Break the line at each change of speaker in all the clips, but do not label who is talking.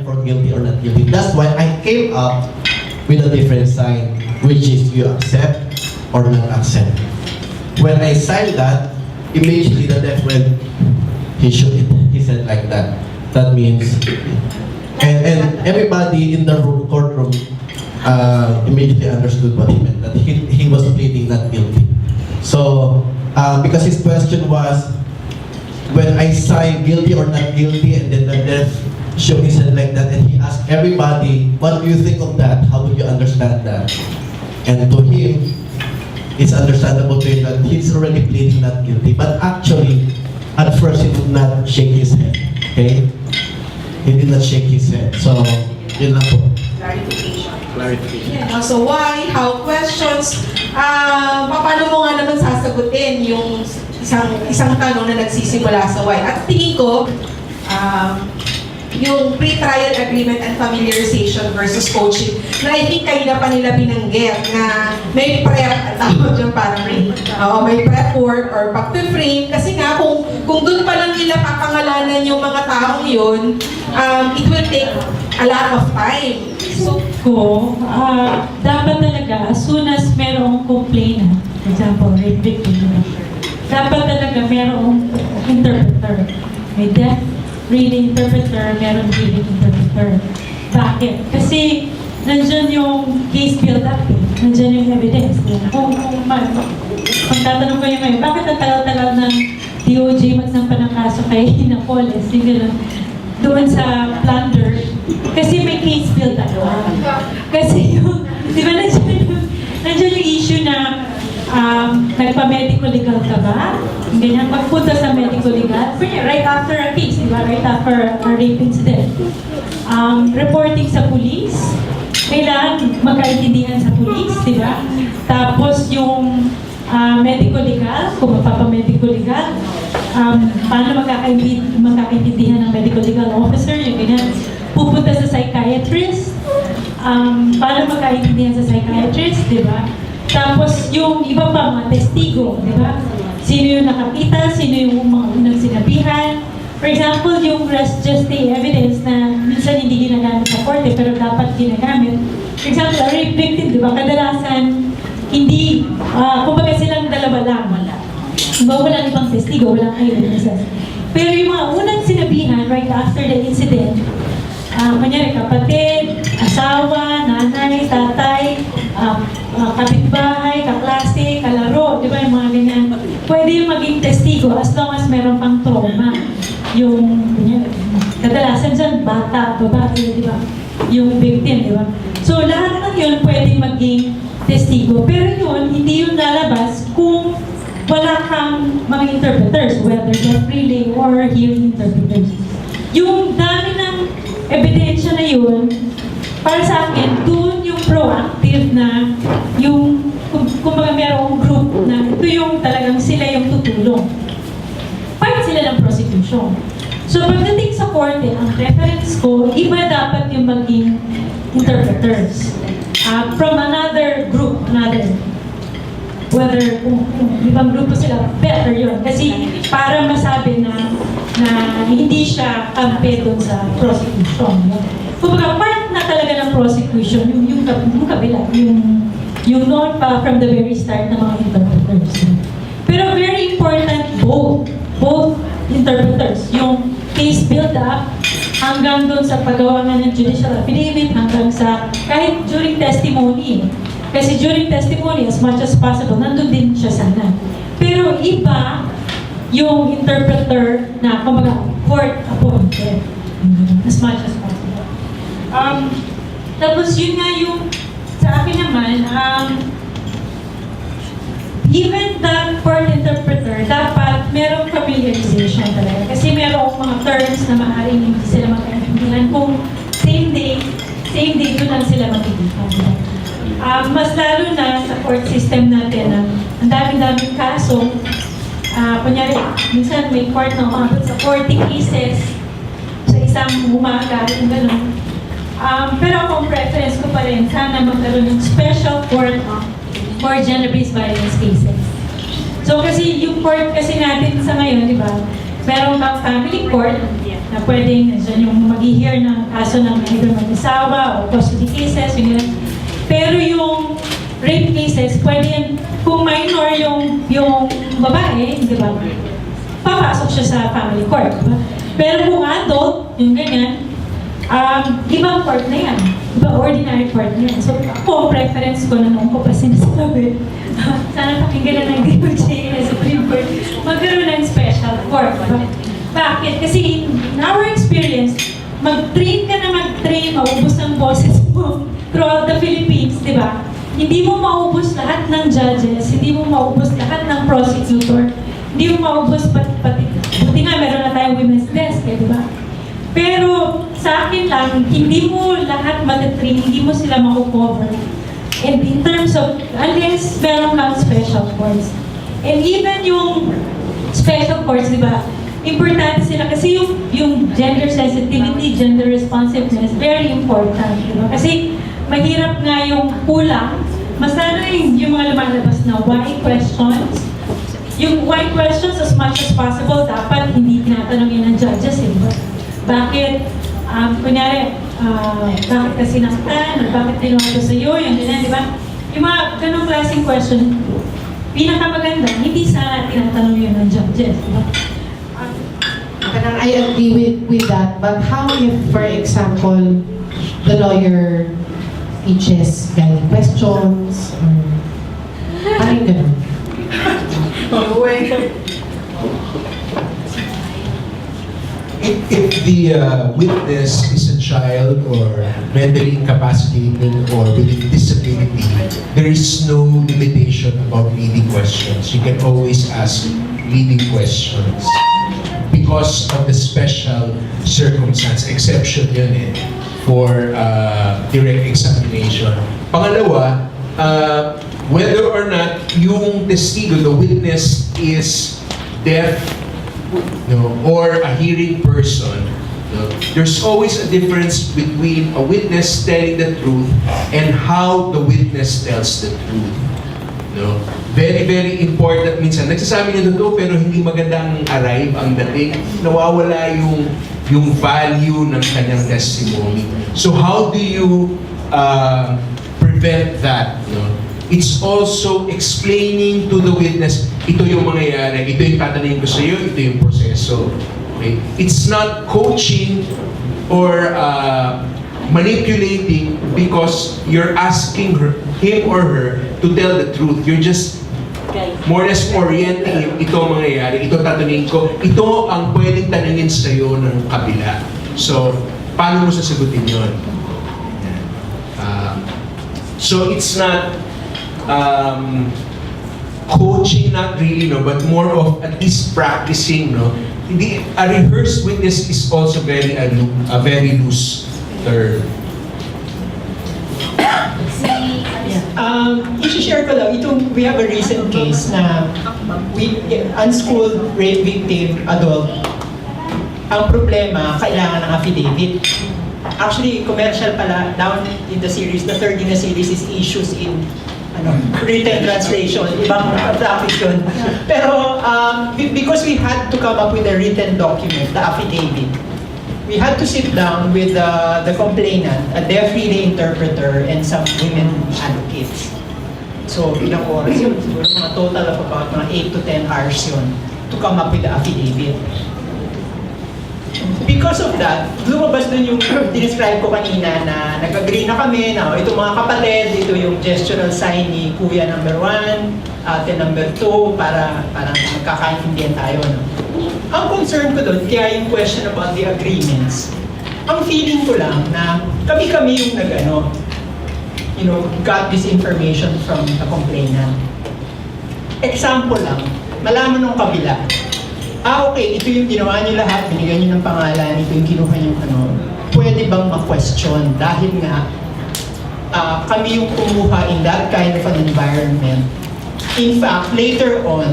sign for guilty or not guilty. That's why I came up with a different sign, which is you accept or not accept. When I signed that, immediately the deaf went, he shook it. He said like that. That means, and everybody in the courtroom immediately understood what he meant, that he was pleading not guilty. So, because his question was, when I signed guilty or not guilty, and then the deaf shook his head like that, and he asked everybody, what do you think of that? How would you understand that? And to him, it's understandable to him that he's already pleading not guilty, but actually, at first he did not shake his head, okay? He did not shake his head. So, yun lang po. Clarification.
Yeah, so why, how questions, paano mo nga naman sasagutin yung isang tanong na nagsisimula sa why? At tingin ko, yung pre-trial agreement and familiarization versus coaching, na I think kanina pa nila binanggit na may prep, tawag yung parang may prep work or pag-frame, kasi nga kung doon pa lang nila papangalanan yung mga taong yun, it will take a lot of time.
So, dapat talaga, as soon as merong complainant, for example, rape victim, dapat talaga merong interpreter. May deaf reading interpreter, meron reading interpreter. Bakit? Kasi nandyan yung case build-up, nandyan yung evidence. Kung magtatanong ko yung bakit ang tagal-tagal ng DOJ magsampa ng kaso kay Hinapoles, doon sa plunder, kasi may case build-up. Kasi yung, di ba nandyan yung issue na nagpa-medical legal ka ba? Ganyan, magpunta sa medical legal. Right after a case, di ba? Right after a rape incident. Reporting sa police. Kailangan magkaintindihan sa police, di ba? Tapos yung medical legal, kung magpapa-medical legal, paano magkakaintindihan ng medical legal officer, yung ganyan. Pupunta sa psychiatrist, paano magkaintindihan sa psychiatrist, di ba? Tapos yung iba pa, mga testigo, di ba? Sino yung nakakita, sino yung mga unang sinabihan. For example, yung rest just day evidence na minsan hindi ginagamit sa korte pero dapat ginagamit. For example, a rape victim, di ba? Kadalasan, hindi, kumbaga silang dalawa lang. Diba, walang ibang testigo, walang eyewitnesses. Pero yung mga unang sinabihan right after the incident, kunyari kapatid, asawa, nanay, tatay, kapitbahay, kaklase, kalaro, di ba yung mga ganyan. Pwede yung maging testigo as long as meron pang trauma. Yung, kadalasan dyan, bata, babae, di ba? Yung victim, di ba? So lahat ng yun pwede maging testigo. Pero yun, hindi yun lalabas kung wala kang mga interpreters, whether deaf reading or hearing interpreters. Yung dami ng ebidensya na yun, para sa akin, doon yung proactive na yung, kumbaga merong group na ito yung talagang sila yung tutulong. Part sila ng prosecution. So pagdating sa korte, ang preference ko, iba dapat yung maging interpreters. From another group, whether kung ibang grupo sila, better yun. Kasi para masabi na hindi siya kampe doon sa prosecution. Kumbaga, part na talaga ng prosecution, yung kabila, yung known pa from the very start ng mga interpreters. Pero very important, both interpreters, yung case build-up, hanggang doon sa paggawa ng judicial affidavit, hanggang sa, kahit during testimony. Kasi during testimony, as much as possible, nandun din siya sana. Pero iba, yung interpreter na, kumbaga, court-appointed. As much as possible. Tapos yun nga yung, sa akin naman, even the court interpreter, dapat merong familiarization talaga. Kasi merong mga terms na maaaring hindi sila magkaintindihan kung same day doon lang sila magkikita. Mas lalo na sa court system natin, ang daming kaso, kunyari, minsan may court na umabot sa 40 cases sa isang umaga, kung gano'n. Pero kung preference ko pa rin, sana magkaroon ng special court for gender-based violence cases. So kasi yung court kasi natin sa ngayon, di ba, meron bang family court, na pwedeng nandiyan yung mag-hear ng kaso ng either mag-asawa o custody cases, yung ganun. Pero yung rape cases, pwede yan, kung minor yung babae, di ba? Papasok siya sa family court, di ba? Pero kung adult, yung ganyan, ibang court na yan. Diba, ordinary court na yan. So, ako, preference ko na noon ko pa sinasabi, sana pakinggan na ng DOJ na Supreme Court, magkaroon ng special court. Diba? Bakit? Kasi in our experience, mag-train ka na mag-train, maubos ang boses mo throughout the Philippines, di ba? Hindi mo maubos lahat ng judges, hindi mo maubos lahat ng prosecutor, hindi mo maubos pati buti nga meron na tayong women's desk, di ba? Pero sa akin lang, hindi mo lahat matatrain, hindi mo sila makukover. And in terms of, unless meron kang special courts. And even yung special courts, di ba? Importante sila kasi yung gender sensitivity, gender responsiveness, very important, di ba? Kasi mahirap nga yung kulang. Masana yung mga lumalabas na why questions. Yung why questions as much as possible, dapat hindi tinatanongin ng judges, di ba? Bakit, kunyari, bakit ka sinaktan, or bakit ginawa ko sa'yo, yung ganyan, di ba? Yung mga ganong klaseng question, pinakamaganda, hindi sana tinatanong yun ng judges, di ba?
Parang I agree with that, but how if, for example, the lawyer teaches guiding questions, or parang ganun?
If the witness is a child or mentally incapacitated or with a disability, there is no limitation about leading questions. You can always ask leading questions because of the special circumstance, exception yun for direct examination. Pangalawa, whether or not yung testigo, the witness is deaf, or a hearing person, there's always a difference between a witness telling the truth and how the witness tells the truth. Very, very important. Minsan, nagsasabi niya totoo pero hindi magandang arrive ang dating. Nawawala yung value ng kanyang testimony. So how do you prevent that? It's also explaining to the witness, ito yung mangyayari, ito yung tatanungin ko sa iyo, ito yung proseso. Okay? It's not coaching or manipulating because you're asking him or her to tell the truth. You're just more or less orienting him, ito ang mangyayari, ito tatanungin ko, ito ang pwedeng tanungin sa iyo ng kabila. So, paano mo sasagutin yun? So, it's not coaching, not really, but more of at least practicing. A rehearsed witness is also a very loose term.
I-share ko lang, we have a recent case na unschooled rape victim adult. Ang problema, kailangan ng affidavit. Actually, commercial pala, down in the series, the third in the series is issues in written translation, ibang traffic yun. Pero because we had to come up with a written document, the affidavit, we had to sit down with the complainant, a deaf reading interpreter, and some women advocates. So, ilang oras yun? Siguro mga total of about mga 8 to 10 hours yun to come up with the affidavit. Because of that, lumabas dun yung describe ko kanina na nag-agree na kami na itong mga kapatid, ito yung gestural sign ni Kuya number 1, ate number 2, para magkakaintindihan tayo. Ang concern ko dun, kaya yung question about the agreements, ang feeling ko lang na kami yung got this information from the complainant. Example lang, malaman ng kabila, okay, ito yung ginawa niyo lahat, binigyan niyo ng pangalan, ito yung kinuha niyo pwede bang ma-question? Dahil nga, kami yung kumuha in that kind of an environment. In fact, later on,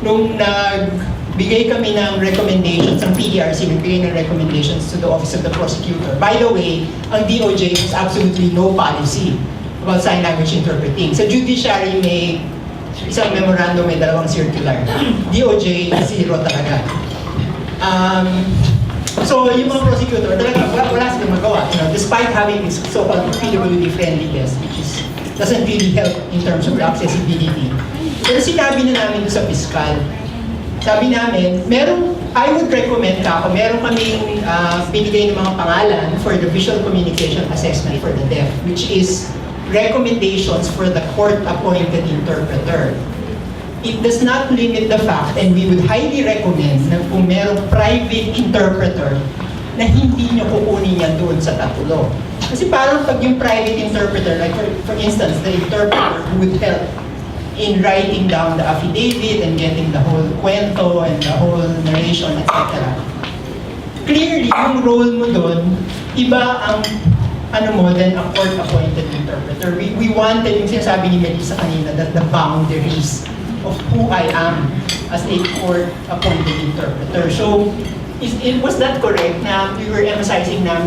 nung nagbigay kami ng recommendations, ang PDRC nagbigay ng recommendations to the Office of the Prosecutor. By the way, ang DOJ has absolutely no policy about sign language interpreting. Sa judiciary, may isang memorandum, may 2 circular. DOJ, 0 talaga. So yung mga prosecutor, talaga wala silang magawa. Despite having this so-called PWD-friendly test, which doesn't really help in terms of accessibility. Pero sinabi na namin doon sa fiscal, sabi namin, I would recommend meron kaming binigay ng mga pangalan for the visual communication assessment for the deaf, which is recommendations for the court-appointed interpreter. It does not limit the fact, and we would highly recommend na kung merong private interpreter na hindi nyo kukunin yan doon sa tatulo. Kasi parang pag yung private interpreter, like for instance, the interpreter who would help in writing down the affidavit and getting the whole kwento and the whole narration, etc. Clearly, yung role mo doon, iba ang than a court-appointed interpreter. We wanted, yung sinasabi ni Melissa kanina, that the boundaries of who I am as a court-appointed interpreter. So, was that correct na we were emphasizing na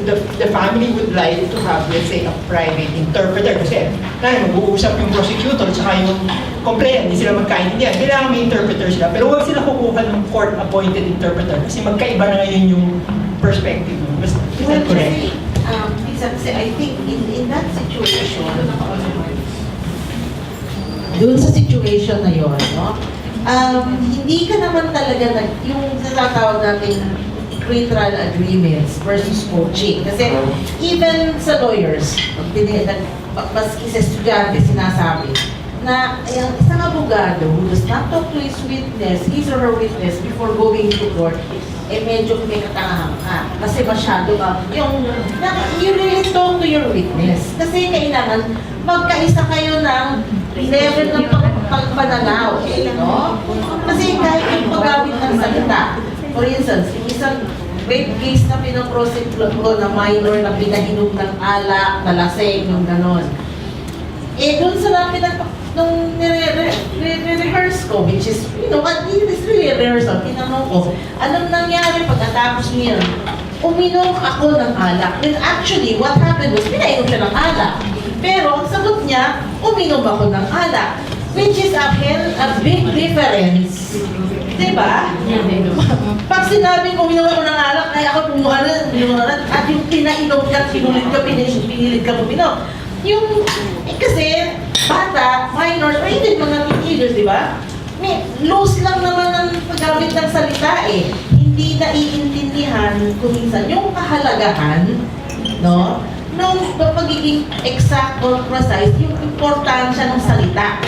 the family would like to have, let's say, a private interpreter kasi mag-uusap yung prosecutor at yung complainant, hindi sila magkaintindihan. Kailangan may interpreter sila, pero huwag sila kukuha ng court-appointed interpreter kasi magkaiba na ngayon yung perspective. Is that correct?
Kasi I think in that situation, doon sa situation na yun, no? Hindi ka naman talaga yung tatawag natin pre-trial agreements versus coaching. Kasi even sa lawyers, maski sa estudyante, sinasabi na yung isang abogado who does not talk to his or her witness before going to court, medyo may katangahan ka. Kasi masyado ka, you really talk to your witness. Kasi kailangan magkaisa kayo ng level ng pagpananaw, no? Kasi kahit yung paggamit ng salita, for instance, yung isang rape case na pinaprosecute ko na minor na pinahinog ng alak, nalaseng, yung ganon. Doon sa nung nire-rehearse ko, which is, it's really a rehearsal, tinanong ko, anong nangyari pagkatapos niya? Uminom ako ng alak. When actually, what happened was, pinainom siya ng alak. Pero, ang sagot niya, uminom ako ng alak. Which is a big difference. Diba? Pag sinabing uminom ako ng alak, ay ako kumuha na, at yung pinainom ka, pinilit ka uminom. Yung, kasi, bata, minors, or hindi mga teenagers, di ba? Loose lang naman ang paggamit ng salita eh. Hindi naiintindihan kung minsan yung kahalagahan, no? Nung pagiging exact or precise, yung importansya ng salita.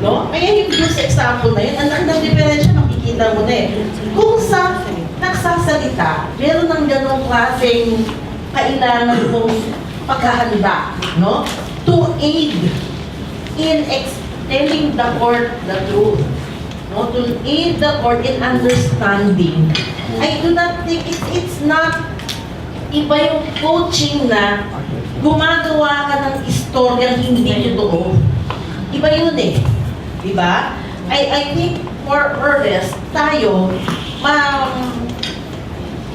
No? Kaya yung sa example na yun, ang diferensya makikita mo na eh. Kung sa nagsasalita, meron ng ganong klaseng kailangan mong paghahanda, no? To aid in telling the court the truth. No? To aid the court in understanding. I do not think it's not iba yung coaching na gumagawa ka ng istoryang hindi totoo. Iba yun eh. Diba? I think more or less, tayo,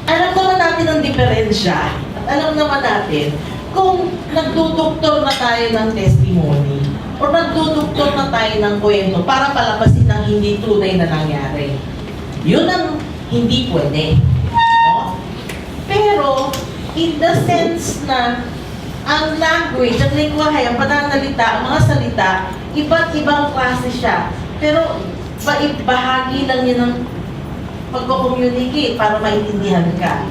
alam naman natin ang diferensya. At alam naman natin, kung nagduduktor na tayo ng testimony, o nagduduktor na tayo ng kwento para palabasin ng hindi tunay na nangyari. Yun ang hindi pwede. No? Pero, in the sense na ang language, ang lingwahe, ang pananalita, ang mga salita, iba't ibang klase siya. Pero, bahagi lang yun ng pag-communicate para maintindihan ka.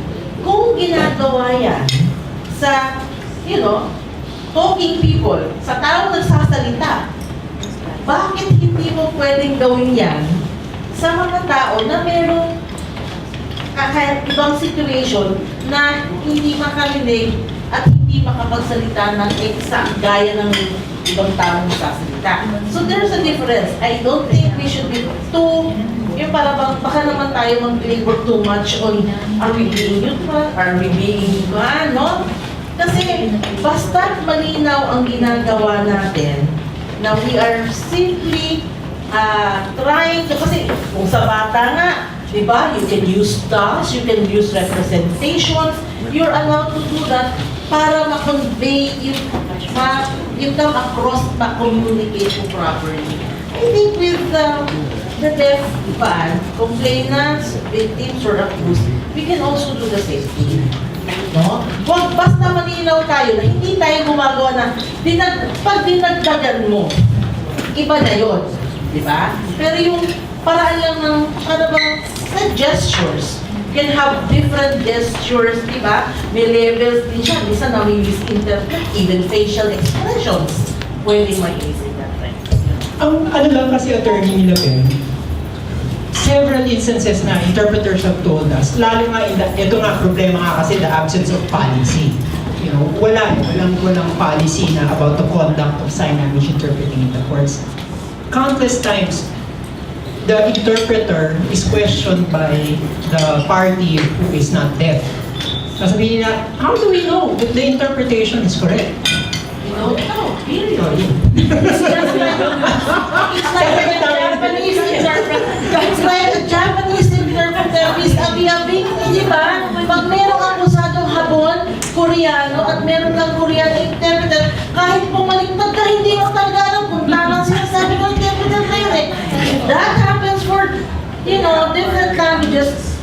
Kung ginagawa yan sa, talking people, sa taong nagsasalita, bakit hindi mo pwedeng gawin yan sa mga tao na merong ibang situation na hindi makarinig at hindi makapagsalita ng exact gaya ng ibang taong nagsasalita. So there's a difference. I don't think we should be yung para baka naman tayo mag-labor too much on are we being neutral? Are we being no? Kasi basta malinaw ang ginagawa natin na we are simply trying to, kasi kung sa bata nga, di ba, you can use stars, you can use representations, you're allowed to do that para ma-convey you come across, ma-communicate properly. I think with the deaf fan, complainants, victims, or accused, we can also do the same thing. No? Huwag basta malinaw tayo na hindi tayo gumagawa na pag dinagdagan mo, iba na yun. Di ba? Pero yung paraan lang ng, ano bang, gestures. You can have different gestures, di ba? May levels din siya. Minsan na may misinterpret, even facial expressions. Pwedeng mag-misinterpret.
Ang ano lang kasi attorney nila several instances na interpreters have told us, lalo nga ito nga problema nga kasi the absence of policy. You know, walang policy na about the conduct of sign language interpreting in the courts. Countless times, the interpreter is questioned by the party who is not deaf. Sasabihin niya, how do we know that the interpretation is correct?
We don't know, period. It's just like a Japanese interpreter. It's like a Japanese interpreter is abi-abing, di ba? Pag merong akusadong Hapon, Koreano, at meron lang Koreano interpreter, kahit bumaliktad ka, hindi mo talaga alam kung tamang sinasabi ng interpreter na yun eh. That happens for, you know, different languages.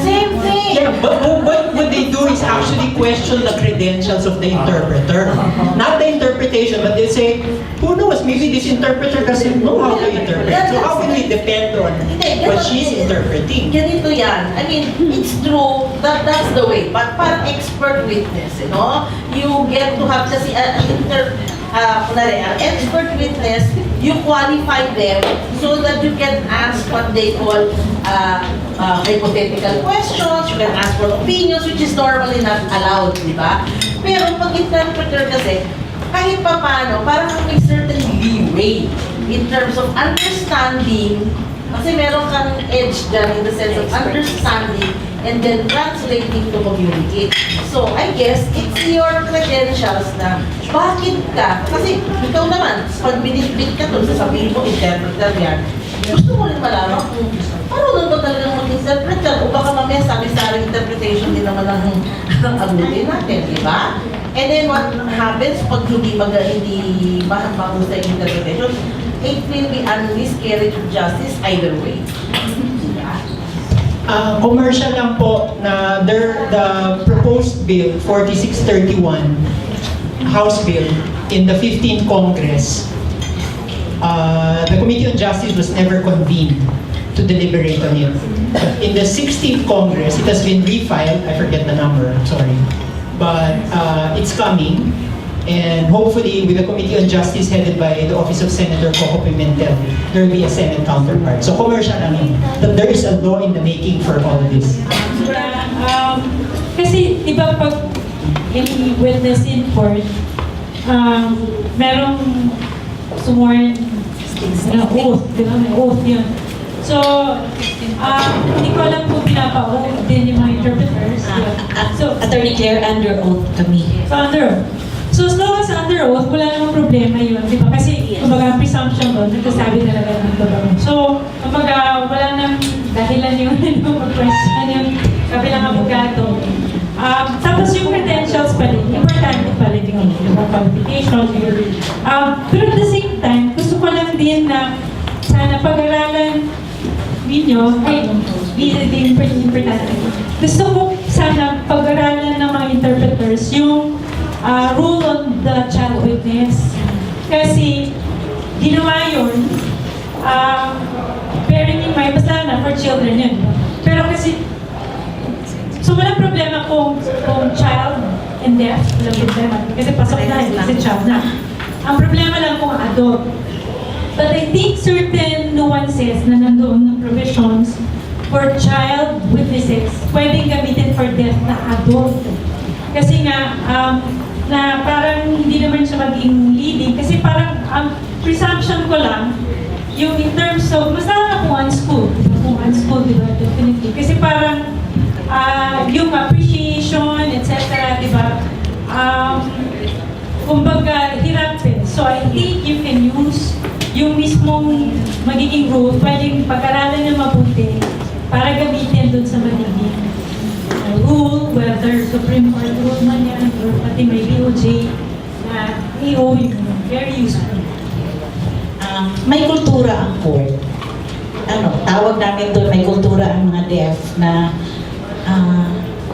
Same thing.
Yeah, but what they do is actually question the credentials of the interpreter. Not the interpretation, but they say, who knows, maybe this interpreter doesn't know how to interpret. So how can we depend on what she's interpreting?
Ganito yan. I mean, it's true that that's the way. But parang expert witness, you know? You get to have kasi an expert witness, you qualify them so that you can ask what they call hypothetical questions, you can ask for opinions, which is normally not allowed, di ba? Pero pag interpreter kasi, kahit pa paano, parang may certain leeway in terms of understanding, kasi meron kang edge dyan in the sense of understanding and then translating to communicate. So, I guess, it's your credentials na bakit ka, kasi ikaw naman, pag binitbit ka doon, sasabihin mo, interpreter yan, gusto mo rin malaman kung marunong ba talagang mag-interpret ka o baka mamaya sabi-saring interpretation din naman ang abutin natin, di ba? And then what happens pag hindi mahusay yung interpretation, it will be a miscarriage of justice either way.
Commercial lang po na the proposed bill 4631 House Bill in the 15th Congress, the Committee on Justice was never convened to deliberate on it. In the 16th Congress, it has been refiled. I forget the number, I'm sorry. But it's coming. And hopefully, with the Committee on Justice headed by the Office of Senator Coco Pimentel, there will be a Senate counterpart. So commercial namin, that there is a law in the making for all of this.
Kasi, di ba pag witness in court, merong sworn na oath, di ba? May oath yun. So, hindi ko alam kung pinapa-oath din yung mga interpreters. So,
Attorney Claire, under oath kami.
so, under oath. So, as long as under oath, wala namang problema yun, di ba? Kasi, kumbaga, presumption doon, nagsasabi talaga ng totoo. So, kumbaga, wala nang dahilan yung mag-question yung kabilang abogado. Tapos yung credentials pa rin, importante pa rin yung qualifications. Pero at the same time, gusto ko lang din na sana pag-aralan ninyo, importante. Gusto ko sana pag-aralan ng mga interpreters yung rule on the child witness. Kasi ginawa yun, bearing in mind, basta na for children yun. Pero kasi, so walang problema kung child and deaf, walang problema. Kasi pasok na, kasi child na. Ang problema lang kung adult. But I think certain nuances na nandoon ng provisions for child witnesses, pwedeng gamitin for deaf na adult. Kasi nga, na parang hindi naman siya maging leading. Kasi parang, presumption ko lang, yung in terms of, mas na kung unschooled. Kung unschooled, di ba? Definitely. Kasi parang, yung appreciation, etc., di ba? Kumbaga, hirap eh. So I think you can use yung mismong magiging rule, pwedeng pag-aralan niya mabuti para gamitin dun sa magiging rule, whether Supreme Court rule man yan, or pati may DOJ na EO yun. Very useful.
May kultura ang court. tawag namin doon, may kultura ang mga deaf na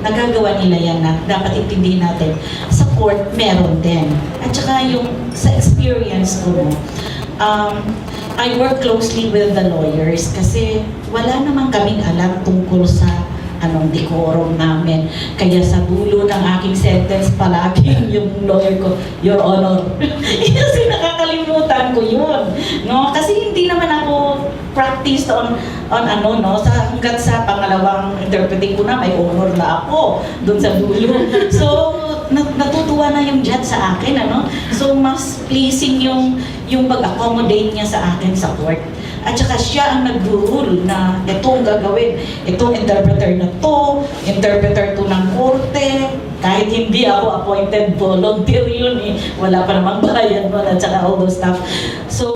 nagagawa nila yan na dapat intindihin natin. Sa court, meron din. At saka yung sa experience ko, I work closely with the lawyers kasi wala naman kaming alam tungkol sa anong decorum namin. Kaya sa dulo ng aking sentence palagi yung lawyer ko, Your Honor. Kasi nakakalimutan ko yun. No? Kasi hindi naman ako practiced on ano, no? Hanggat sa pangalawang interpreting ko na, may honor na ako dun sa dulo. So, natutuwa na yung judge sa akin, ano? So, mas pleasing yung pag-accommodate niya sa akin sa court. At saka siya ang nag-rule na itong gagawin. Itong interpreter na to, interpreter to ng korte. Kahit hindi ako appointed, volunteer yun eh. Wala pa namang bayan mo at saka all those stuff. So,